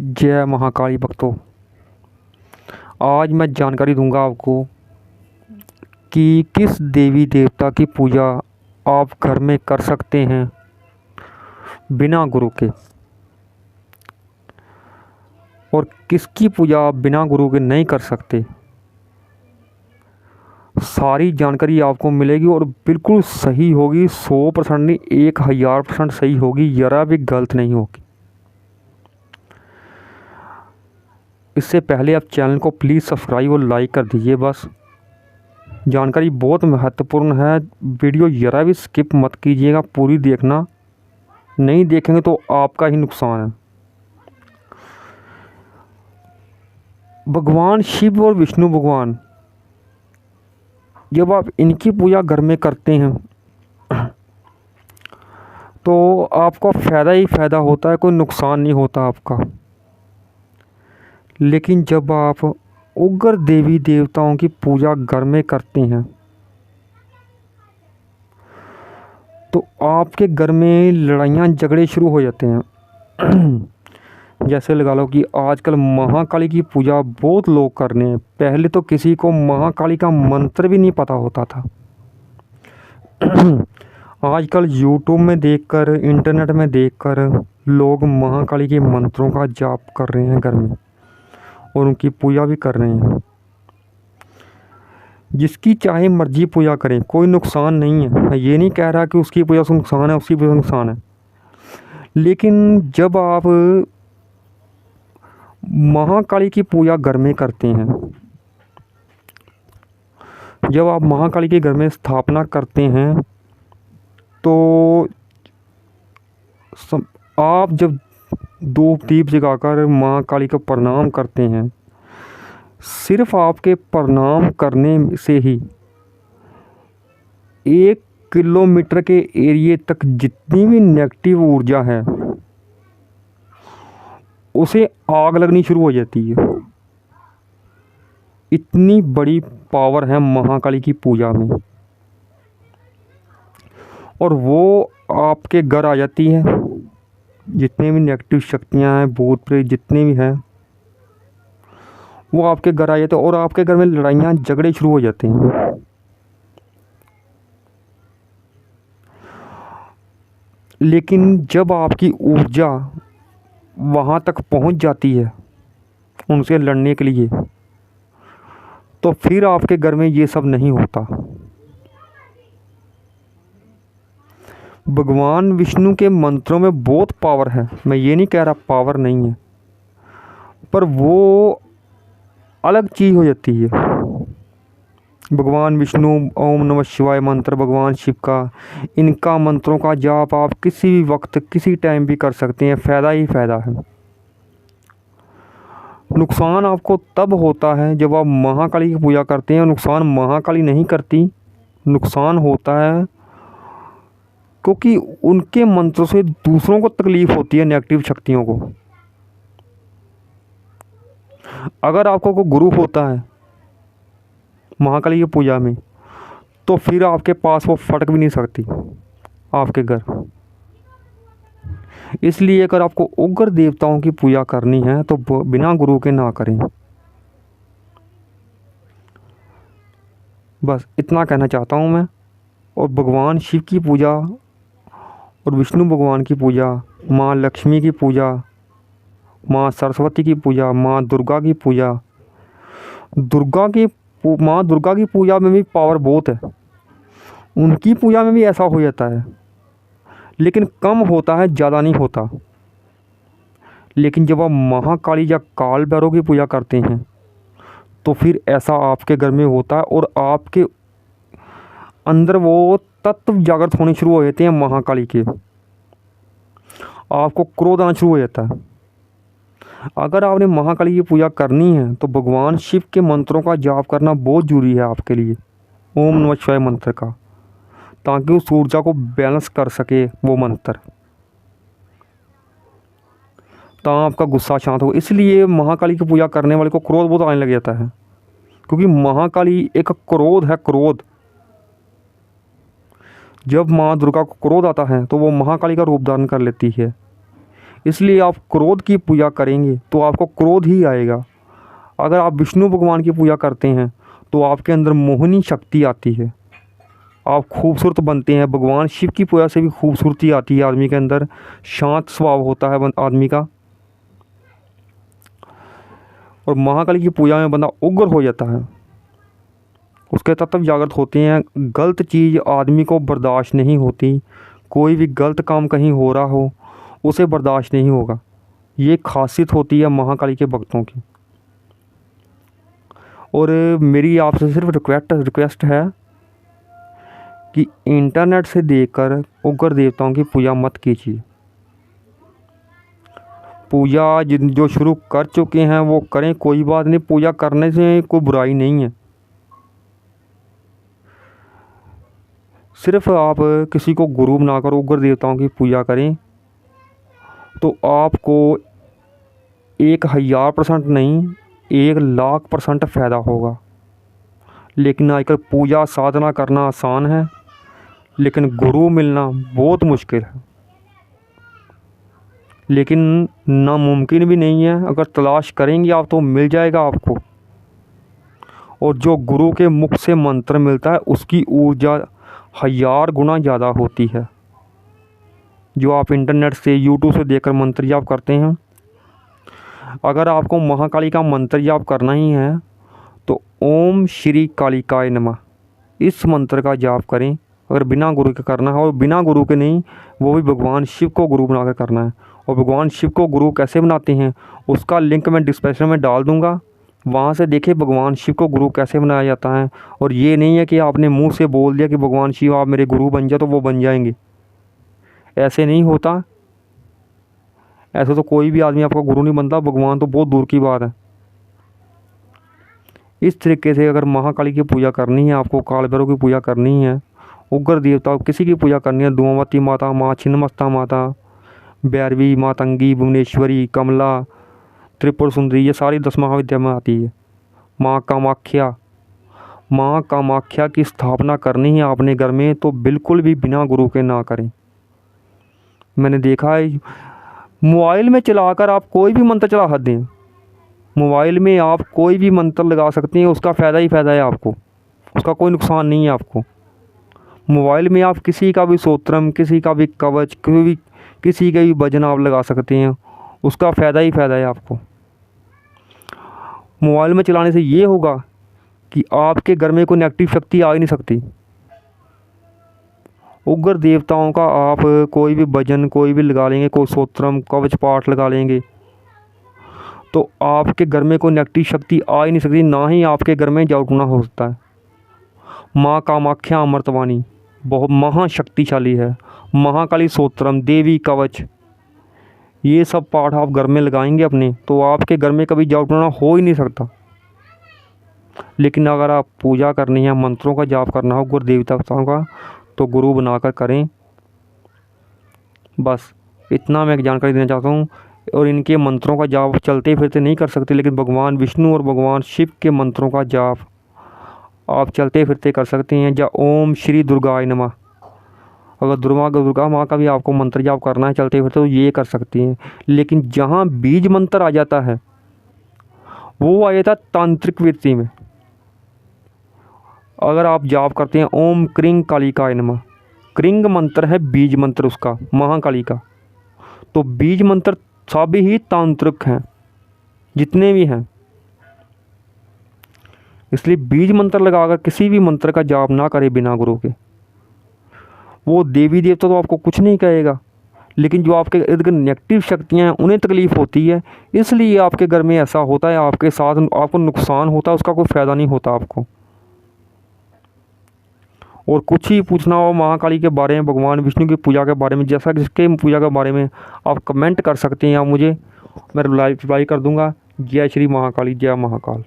जय महाकाली भक्तों। आज मैं जानकारी दूंगा आपको कि किस देवी देवता की पूजा आप घर में कर सकते हैं बिना गुरु के, और किसकी पूजा आप बिना गुरु के नहीं कर सकते। सारी जानकारी आपको मिलेगी और बिल्कुल सही होगी। 100% नहीं, 1000% सही होगी, ज़रा भी गलत नहीं होगी। इससे पहले आप चैनल को प्लीज़ सब्सक्राइब और लाइक कर दीजिए। बस जानकारी बहुत महत्वपूर्ण है, वीडियो ज़रा भी स्किप मत कीजिएगा, पूरी देखना। नहीं देखेंगे तो आपका ही नुकसान है। भगवान शिव और विष्णु भगवान, जब आप इनकी पूजा घर में करते हैं तो आपका फ़ायदा ही फ़ायदा होता है, कोई नुकसान नहीं होता आपका। लेकिन जब आप उग्र देवी देवताओं की पूजा घर में करते हैं तो आपके घर में लड़ाइयाँ झगड़े शुरू हो जाते हैं। जैसे लगा लो कि आजकल महाकाली की पूजा बहुत लोग कर रहे हैं। पहले तो किसी को महाकाली का मंत्र भी नहीं पता होता था। आजकल यूट्यूब में देखकर, इंटरनेट में देखकर लोग महाकाली के मंत्रों का जाप कर रहे हैं घर में और उनकी पूजा भी कर रहे हैं। जिसकी चाहे मर्जी पूजा करें, कोई नुकसान नहीं है। मैं ये नहीं कह रहा कि उसकी पूजा से नुकसान है, उसकी पूजा से नुकसान है। लेकिन जब आप महाकाली की पूजा घर में करते हैं, जब आप महाकाली के घर में स्थापना करते हैं तो आप जब धूप दीप जगाकर महाकाली को प्रणाम करते हैं, सिर्फ आपके प्रणाम करने से ही 1 किलोमीटर के एरिए तक जितनी भी नेगेटिव ऊर्जा है उसे आग लगनी शुरू हो जाती है। इतनी बड़ी पावर है महाकाली की पूजा में, और वो आपके घर आ जाती है। जितने भी नेगेटिव शक्तियां हैं, भूत प्रेत जितने भी हैं, वो आपके घर आ जाते हैं और आपके घर में लड़ाइयाँ झगड़े शुरू हो जाते हैं। लेकिन जब आपकी ऊर्जा वहाँ तक पहुँच जाती है उनसे लड़ने के लिए, तो फिर आपके घर में ये सब नहीं होता। भगवान विष्णु के मंत्रों में बहुत पावर है, मैं ये नहीं कह रहा पावर नहीं है, पर वो अलग चीज़ हो जाती है। भगवान विष्णु ओम नमः शिवाय मंत्र, भगवान शिव का, इनका मंत्रों का जाप आप किसी भी वक्त किसी टाइम भी कर सकते हैं। फ़ायदा ही फ़ायदा है। नुकसान आपको तब होता है जब आप महाकाली की पूजा करते हैं। नुकसान महाकाली नहीं करती, नुकसान होता है क्योंकि उनके मंत्रों से दूसरों को तकलीफ़ होती है, नेगेटिव शक्तियों को। अगर आपको कोई गुरु होता है महाकाली की पूजा में, तो फिर आपके पास वो फटक भी नहीं सकती आपके घर। इसलिए अगर आपको उग्र देवताओं की पूजा करनी है तो बिना गुरु के ना करें। बस इतना कहना चाहता हूँ मैं। और भगवान शिव की पूजा और विष्णु भगवान की पूजा, माँ लक्ष्मी की पूजा, माँ सरस्वती की पूजा, माँ दुर्गा की पूजा, माँ दुर्गा की पूजा में भी पावर बहुत है। उनकी पूजा में भी ऐसा हो जाता है, लेकिन कम होता है, ज़्यादा नहीं होता। लेकिन जब आप महाकाली या काल भैरव की पूजा करते हैं तो फिर ऐसा आपके घर में होता है और आपके अंदर वो तत्व जागृत होने शुरू हो जाते हैं महाकाली के। आपको क्रोध आना शुरू हो जाता है। अगर आपने महाकाली की पूजा करनी है तो भगवान शिव के मंत्रों का जाप करना बहुत ज़रूरी है आपके लिए, ओम नमः शिवाय मंत्र का, ताकि उस ऊर्जा को बैलेंस कर सके वो मंत्र, तो आपका गुस्सा शांत हो। इसलिए महाकाली की पूजा करने वाले को क्रोध बहुत आने लग जाता है, क्योंकि महाकाली एक क्रोध है, क्रोध। जब माँ दुर्गा को क्रोध आता है तो वो महाकाली का रूप धारण कर लेती है। इसलिए आप क्रोध की पूजा करेंगे तो आपको क्रोध ही आएगा। अगर आप विष्णु भगवान की पूजा करते हैं तो आपके अंदर मोहिनी शक्ति आती है, आप खूबसूरत बनते हैं। भगवान शिव की पूजा से भी खूबसूरती आती है आदमी के अंदर, शांत स्वभाव होता है आदमी का। और महाकाली की पूजा में बंदा उग्र हो जाता है, उसके तत्व जागृत होते हैं। गलत चीज़ आदमी को बर्दाश्त नहीं होती, कोई भी गलत काम कहीं हो रहा हो उसे बर्दाश्त नहीं होगा। ये खासियत होती है महाकाली के भक्तों की। और मेरी आपसे सिर्फ रिक्वेस्ट है कि इंटरनेट से देखकर उग्र देवताओं की पूजा मत कीजिए। पूजा जो शुरू कर चुके हैं वो करें, कोई बात नहीं, पूजा करने से कोई बुराई नहीं है। सिर्फ आप किसी को गुरु बनाकर उग्र देवताओं की पूजा करें तो आपको 1000% नहीं 1,00,000% फ़ायदा होगा। लेकिन आजकल पूजा साधना करना आसान है, लेकिन गुरु मिलना बहुत मुश्किल है। लेकिन नामुमकिन भी नहीं है, अगर तलाश करेंगे आप तो मिल जाएगा आपको। और जो गुरु के मुख से मंत्र मिलता है उसकी ऊर्जा 1000 गुना ज़्यादा होती है। जो आप इंटरनेट से यूट्यूब से देखकर मंत्र जाप करते हैं, अगर आपको महाकाली का मंत्र जाप करना ही है तो ओम श्री कालिकाय नमः इस मंत्र का जाप करें। अगर बिना गुरु के करना है, और बिना गुरु के नहीं, वो भी भगवान शिव को गुरु बनाकर करना है। और भगवान शिव को गुरु कैसे बनाते हैं उसका लिंक मैं डिस्क्रिप्शन में डाल दूँगा, वहाँ से देखिए भगवान शिव को गुरु कैसे बनाया जाता है। और ये नहीं है कि आपने मुंह से बोल दिया कि भगवान शिव आप मेरे गुरु बन जाओ तो वो बन जाएंगे, ऐसे नहीं होता। ऐसे तो कोई भी आदमी आपका गुरु नहीं बनता, भगवान तो बहुत दूर की बात है। इस तरीके से अगर महाकाली की पूजा करनी है, आपको काल भैरव की पूजा करनी है, उग्र देवता किसी की पूजा करनी है, धूमावती माता, माँ छिन्नमस्ता माता, भैरवी, मातंगी, भुवनेश्वरी, कमला, त्रिपुर सुंदरी, ये सारी 10 महाविद्या में आती है। माँ कामाख्या की स्थापना करनी है आपने घर में तो बिल्कुल भी बिना गुरु के ना करें। मैंने देखा है मोबाइल में चलाकर आप कोई भी मंत्र चला सकते हैं, मोबाइल में आप कोई भी मंत्र लगा सकते हैं, उसका फ़ायदा ही फ़ायदा है आपको, उसका कोई नुकसान नहीं है आपको। मोबाइल में आप किसी का भी स्तोत्रम, किसी का भी कवच, किसी का भी भजन आप लगा सकते हैं, उसका फ़ायदा ही फ़ायदा है आपको। मोबाइल में चलाने से ये होगा कि आपके घर में कोई नेगेटिव शक्ति आ ही नहीं सकती। उग्र देवताओं का आप कोई भी भजन कोई भी लगा लेंगे, कोई स्तोत्रम कवच पाठ लगा लेंगे तो आपके घर में कोई नेगेटिव शक्ति आ ही नहीं सकती, ना ही आपके घर में जागरूकना हो सकता है। माँ कामाख्या अमृतवाणी बहुत महाशक्तिशाली है। महाकाली स्तोत्रम, देवी कवच, ये सब पाठ आप घर में लगाएंगे अपने तो आपके घर में कभी जागरूकना हो ही नहीं सकता। लेकिन अगर आप पूजा करनी है, मंत्रों का जाप करना हो गुरु देवताओं का, तो गुरु बनाकर करें। बस इतना मैं जानकारी देना चाहता हूँ। और इनके मंत्रों का जाप चलते फिरते नहीं कर सकते, लेकिन भगवान विष्णु और भगवान शिव के मंत्रों का जाप आप चलते फिरते कर सकते हैं। या ओम श्री दुर्गाय नमः, अगर दुर्गा माँ का भी आपको मंत्र जाप करना है चलते फिरते तो ये कर सकती हैं। लेकिन जहाँ बीज मंत्र आ जाता है वो आ जाता है तांत्रिक वृत्ति में। अगर आप जाप करते हैं ओम क्रिंग कालिकाय नमः, क्रिंग मंत्र है बीज मंत्र उसका महाकाली का, तो बीज मंत्र सभी ही तांत्रिक हैं जितने भी हैं। इसलिए बीज मंत्र लगाकर किसी भी मंत्र का जाप ना करें बिना गुरु के। वो देवी देवता तो आपको कुछ नहीं कहेगा, लेकिन जो आपके इर्द गिर्द नेगेटिव शक्तियाँ हैं उन्हें तकलीफ़ होती है, इसलिए आपके घर में ऐसा होता है, आपके साथ आपको नुकसान होता है, उसका कोई फ़ायदा नहीं होता आपको। और कुछ ही पूछना हो महाकाली के बारे में, भगवान विष्णु की पूजा के बारे में, जैसा जिसके पूजा के बारे में आप कमेंट कर सकते हैं, आप मुझे मैं रिप्लाई कर दूंगा। जय श्री महाकाली, जय महाकाल।